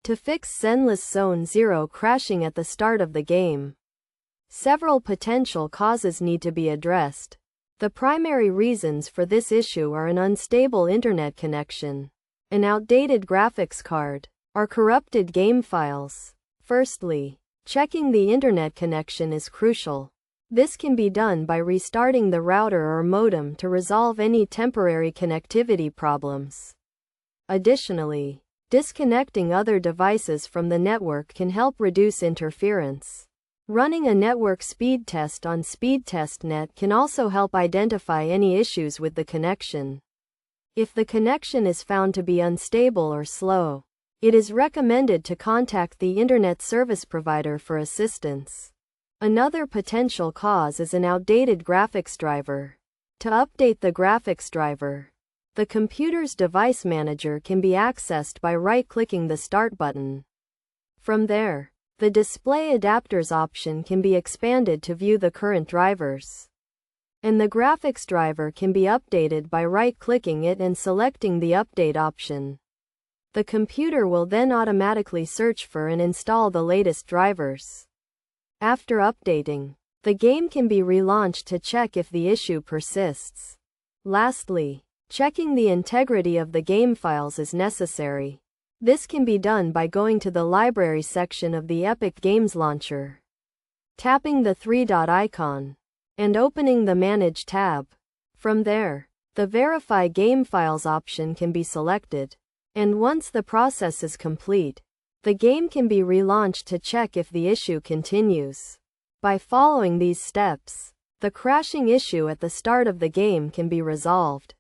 To fix Zenless Zone Zero crashing at the start of the game, several potential causes need to be addressed. The primary reasons for this issue are an unstable internet connection, an outdated graphics card, or corrupted game files. Firstly, checking the internet connection is crucial. This can be done by restarting the router or modem to resolve any temporary connectivity problems. Additionally, disconnecting other devices from the network can help reduce interference. Running a network speed test on SpeedTestNet can also help identify any issues with the connection. If the connection is found to be unstable or slow, it is recommended to contact the internet service provider for assistance. Another potential cause is an outdated graphics driver. To update the graphics driver, the computer's device manager can be accessed by right-clicking the Start button. From there, the Display Adapters option can be expanded to view the current drivers. And the graphics driver can be updated by right-clicking it and selecting the Update option. The computer will then automatically search for and install the latest drivers. After updating, the game can be relaunched to check if the issue persists. Lastly, checking the integrity of the game files is necessary. This can be done by going to the Library section of the Epic Games Launcher, tapping the three-dot icon, and opening the Manage tab. From there, the Verify Game Files option can be selected, and once the process is complete, the game can be relaunched to check if the issue continues. By following these steps, the crashing issue at the start of the game can be resolved.